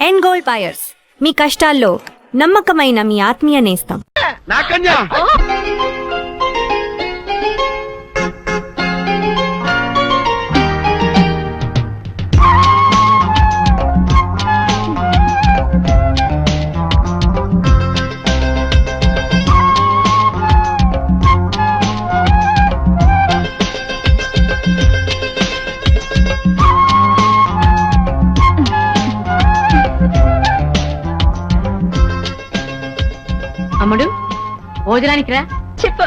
And gold buyers, మీ కష్టాల్లో నమ్మకమైన మీ ఆత్మీయ నేస్తం. అమ్ముడు, భోజనానికి రా. చెప్పు.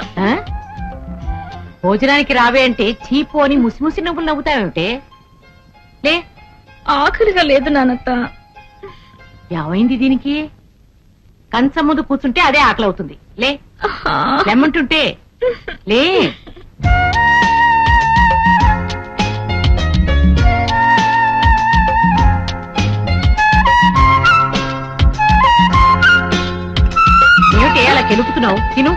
భోజనానికి రావే అంటే చీపు అని ముసిముసి నవ్వులు నవ్వుతావేమిటే? లే. ఆకలిగా లేదు నానత్త. ఏమైంది దీనికి? కంచం ముందు కూర్చుంటే అదే ఆకలి అవుతుంది. లే, లెమ్మంటుంటే లే. ఏమిటి అలా కెలుపుతున్నావు? తిను.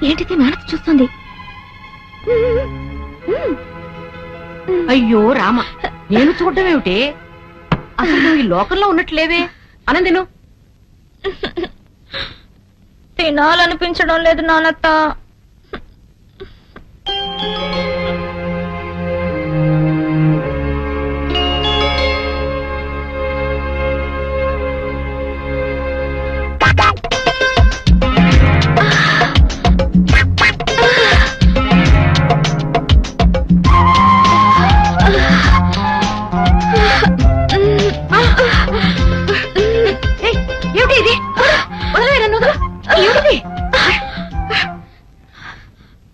ఏంటిది? నానత్త చూస్తుంది. అయ్యో రామ, నేను చూడటం ఏమిటి? అసలు నువ్వు ఈ లోకంలో ఉన్నట్లేవే. అనందిను. తినాలనిపించడం లేదు నానత్త.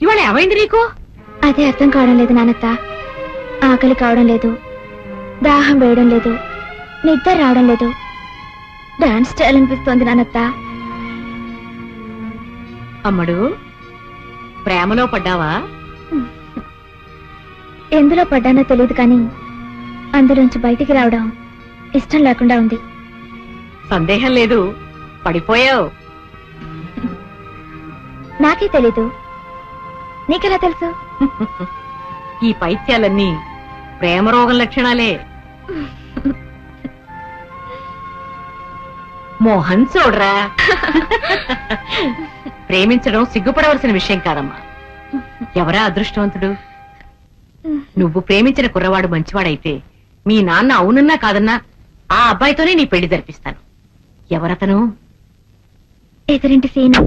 ఇవాళ ఏమైంది నీకు? అదే అర్థం కావడం లేదు నానత్త. ఆకలి కావడం లేదు, దాహం వేయడం లేదు, నిద్ర రావడం లేదు. డాన్స్ చేయాలనిపిస్తోంది నానత్త. అమ్మడు, ప్రేమలో పడ్డావా? ఎందులో పడ్డానో తెలియదు కానీ అందులోంచి బయటికి రావడం ఇష్టం లేకుండా ఉంది. సందేహం లేదు, పడిపోయావు. నాకే తెలీదు, నీకెలా తెలుసు? ఈ పైత్యాలన్నీ ప్రేమ రోగం లక్షణాలే. మోహన్ చూడరా, ప్రేమించడం సిగ్గుపడవలసిన విషయం కాదమ్మా. ఎవరా అదృష్టవంతుడు? నువ్వు ప్రేమించిన కుర్రవాడు మంచివాడైతే మీ నాన్న అవునన్నా కాదన్నా ఆ అబ్బాయితోనే నీ పెళ్లి జరిపిస్తాను. ఎవరతను? ఎదురింటి సీను.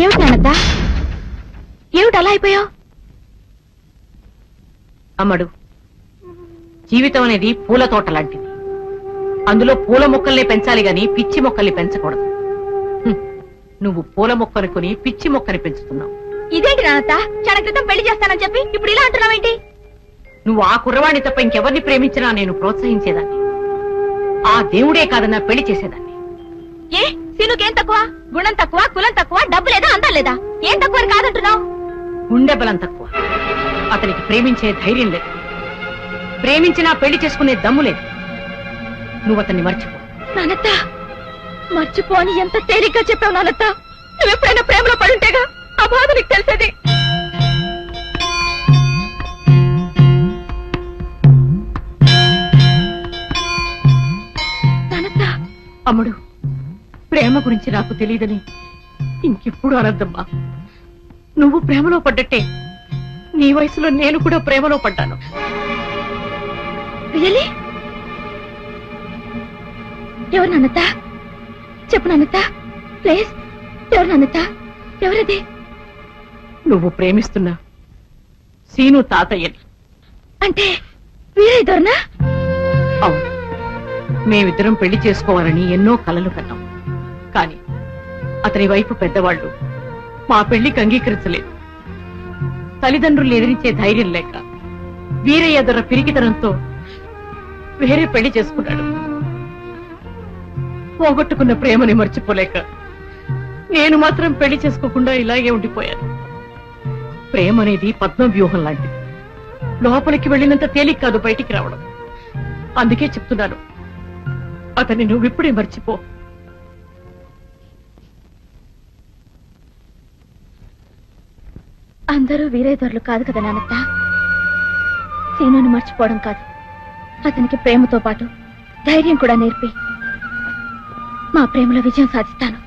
ఏమిటి నానత్త? ఏమిటి అలా అయిపోయావు? అమ్మడు, జీవితం అనేది పూల తోట లాంటిది. అందులో పూల మొక్కల్ని పెంచాలి గాని పిచ్చి మొక్కల్ని పెంచకూడదు. నువ్వు పూల మొక్కను కొని పిచ్చి మొక్కని పెంచుతున్నావు. ఇదేంటి నానత్త? క్షణ క్రితం పెళ్లి చేస్తానని చెప్పి ఇప్పుడు ఇలా అంటున్నావేంటి? నువ్వు ఆ కుర్రవాణ్ణి తప్ప ఇంకెవరిని ప్రేమించినా నేను ప్రోత్సహించేదాన్ని. ఆ దేవుడే కాదన్నా పెళ్లి చేసేదాన్ని. ఏ సీనుకేం తక్కువ? గుణం తక్కువ, కులం తక్కువ, డబ్బు లేదా, అందం లేదా? ఏం తక్కువ అని కాదంటున్నావు? గుండె బలం తక్కువ. అతనికి ప్రేమించే ధైర్యం లేదు, ప్రేమించినా పెళ్లి చేసుకునే దమ్ము లేదు. నువ్వు అతన్ని మర్చిపో. నానత్త, మర్చిపో అని ఎంత తేలిగ్గా చెప్పావు నానత్త. నువ్వెప్పుడైనా ప్రేమలో పడుంటేగా ఆ బాధ నీకు తెలిసేది. నానత్త. అమ్ముడు, ప్రేమ గురించి నాకు తెలియదని ఇంకెప్పుడు అనద్దమ్మా. నువ్వు ప్రేమలో పడ్డట్టే నీ వయసులో నేను కూడా ప్రేమలో పడ్డాను. రియలీ? ఎవరు నానత్త? చెప్పు నానత్త ప్లీజ్. ఎవరు నానత్త? ఎవరది? నువ్వు ప్రేమిస్తున్నా సీను తాతయ్యని. అంటే వీరిద్దరునా? అవును, మేమిద్దరం పెళ్లి చేసుకోవాలని ఎన్నో కలలు కన్నాం. కాని అతని వైపు పెద్దవాళ్లు మా పెళ్లికి అంగీకరించలేదు. తల్లిదండ్రులు ఎదిరించే ధైర్యం లేక వీరయ్య దొర పిరికితనంతో వేరే పెళ్లి చేసుకున్నాడు. పోగొట్టుకున్న ప్రేమని మర్చిపోలేక నేను మాత్రం పెళ్లి చేసుకోకుండా ఇలాగే ఉండిపోయాను. ప్రేమ అనేది పద్మవ్యూహం లాంటిది. లోపలికి వెళ్ళినంత తేలిక కాదు బయటికి రావడం. అందుకే చెప్తున్నాను, అతన్ని నువ్విప్పుడే మర్చిపో. అందరూ వీరేదొరలు కాదు కదా నానత్త. సీనుని మర్చిపోవడం కాదు, అతనికి ప్రేమతో పాటు ధైర్యం కూడా నేర్పి మా ప్రేమలో విజయం సాధిస్తాను.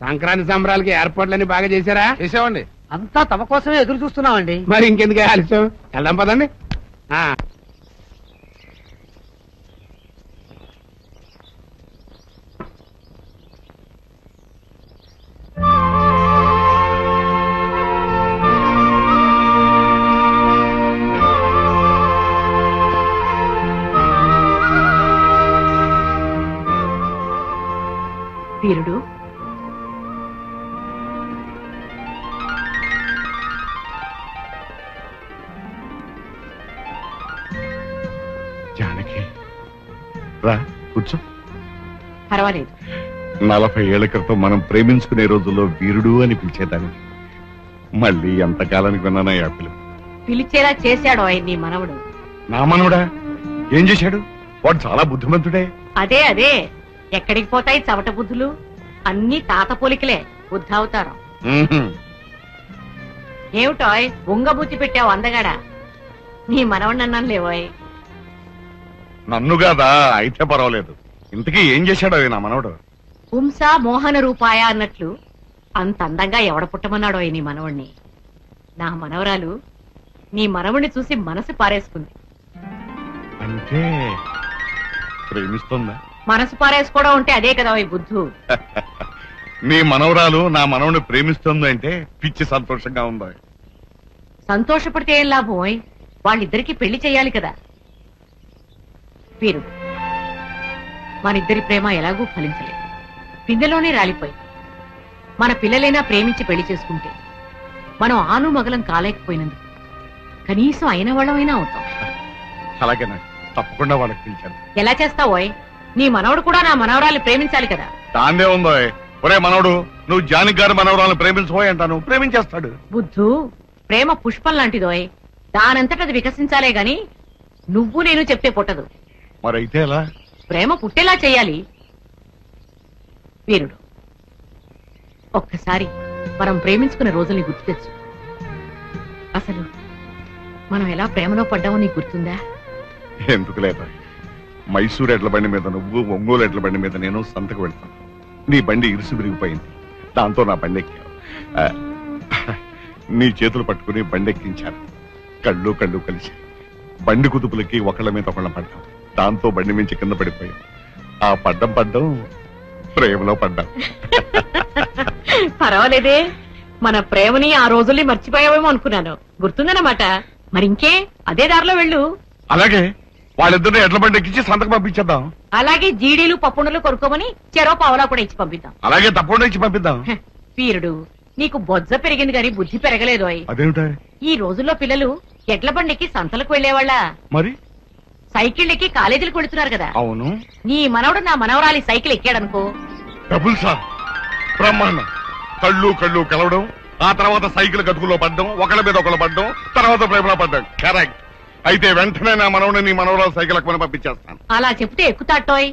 సంక్రాంతి సంబరాలకి ఏర్పాట్లన్నీ బాగా చేశారా? చేసామండి. అంతా తమ కోసమే ఎదురు చూస్తున్నామండి. మరి ఇంకెందుకు ఆలస్యం, వెళ్దాం పదండి. వీరుడు, జానకి రా కూర్చో. పర్వాలేదు. 40 ఏళ్ల క్రితం మనం ప్రేమించుకునే రోజుల్లో వీరుడు అని పిలిచేదాన్ని. మళ్ళీ ఎంతకాలానికి విన్నానా ఆ పిలుపు. పిలిచేలా చేశాడో నీ మనవడు. నా మనవడా? ఏం చేశాడు? వాడు చాలా బుద్ధిమంతుడే. అదే అదే, ఎక్కడికి పోతాయి చవట బుద్ధులు? అన్ని తాత పోలికలే, బుద్ధావతారం. ఏమిటోయ్ ఉంగబుద్ధి పెట్టావు అందగాడా? నీ మనవడినన్నాను లేవోయ్. నన్ను కాదా? అయితే పర్వాలేదు. ఇంతకీ ఏం చేశాడు నా మనవడు? పుంసా మోహన రూపాయ అన్నట్లు అంత అందంగా ఎవడ పుట్టమన్నాడో నీ మనవణ్ణి. నా మనవరాలు నీ మనవణ్ణి చూసి మనసు పారేసుకుంది. అంటే ప్రేమిస్తుందా? మనసు పారేసుకోవడం ఉంటే అదే కదా ఈ బుద్ధు. నీ మనవరాలు నా మనవని ప్రేమిస్తుంది అంటే పిచ్చి సంతోషంగా ఉందా? సంతోషపడితే ఏం లాభం? వాళ్ళిద్దరికి పెళ్లి చేయాలి కదా. వీరు, మనిద్దరి ప్రేమ ఎలాగూ ఫలించలేదు, పిందెలోనే రాలిపోయి. మన పిల్లలైనా ప్రేమించి పెళ్లి చేసుకుంటే మనం ఆను మగలం కాలేకపోయినందుకు కనీసం అయిన వాళ్ళమైనా అవుతాం. అలాగేనా? తప్పకుండా వాళ్ళకి పిలిచాను. ఎలా చేస్తావోయ్? నీ మనవడు కూడా నా మనవరాలు ప్రేమించాలి కదా. దాందే ఉందో. ఒరే మనవడు, నువ్వు జానకి గారి మనవరాలను ప్రేమించబోయి అంటాను, ప్రేమించేస్తాడు. బుద్ధు, ప్రేమ పుష్పం లాంటిదోయ్. దానంతటది వికసించాలే గాని నువ్వు నేను చెప్తే పుట్టదు. మరైతే ఎలా? ప్రేమ పుట్టేలా చెయ్యాలి. వీరుడు, ఒక్కసారి మనం ప్రేమించుకున్న రోజుల్ని గుర్తు తెచ్చు. అసలు మనం ఎలా ప్రేమలో పడ్డామో నీకు గుర్తుందా? ఎందుకు లేదా? మైసూరు ఎడ్ల బండి మీద నువ్వు, ఒంగోలు ఎడ్ల బండి మీద నేను సంతకు వెళ్తాను. నీ బండి ఇరుసు విరిగిపోయింది. దాంతో నా బండి ఎక్కావు. నీ చేతులు పట్టుకుని బండి ఎక్కించాను. కళ్ళు కళ్ళు కలిసి బండి కుదుపులకి ఒకళ్ళ మీద ఒకళ్ళ పడ్డాం. దాంతో బండి మించి కింద పడిపోయాం. ఆ పడ్డం ప్రేమలో పడ్డాం. పర్వాలేదే, మన ప్రేమని ఆ రోజుల్ని మర్చిపోయావేమో అనుకున్నాను. గుర్తుందన్నమాట. మరింకే అదే దారిలో వెళ్ళు. అలాగే వాళ్ళిద్దరిని ఎడ్ల బండి ఎక్కించి సంతకు పంపించేద్దాం. అలాగే జీడీలు పప్పుండలు కొనుక్కోమని చెరో పావలా కూడా ఇచ్చి పంపిద్దాం. అలాగే తప్పకుండా ఇచ్చి పంపిద్దాం. వీరుడు, నీకు బొజ్జ పెరిగింది గాని బుద్ధి పెరగలేదు. అదేమిటా? ఈ రోజుల్లో పిల్లలు ఎడ్ల బండికి సంతలకు వెళ్లేవాళ్ళ, మరి సైకిల్ ఎక్కి కాలేజీలకు వెళుతున్నారు కదా. అవును. నీ మనవడు నా మనవరాలి సైకిల్ ఎక్కాడనుకో, డబుల్ సార్ బ్రహ్మాండం. కళ్ళు కళ్ళు కలవడం, ఆ తర్వాత సైకిల్ గతుకులో పడ్డం, ఒకళ్ళ మీద ఒకళ్ళు పడ్డం, తర్వాత ప్రేమలో పడ్డం. కరెక్ట్. అయితే వెంటనే నా మనవని నీ మనవరాలు సైకిల్ ఎక్కమని పంపించేస్తాను. అలా చెప్తే ఎక్కుతాటోయ్.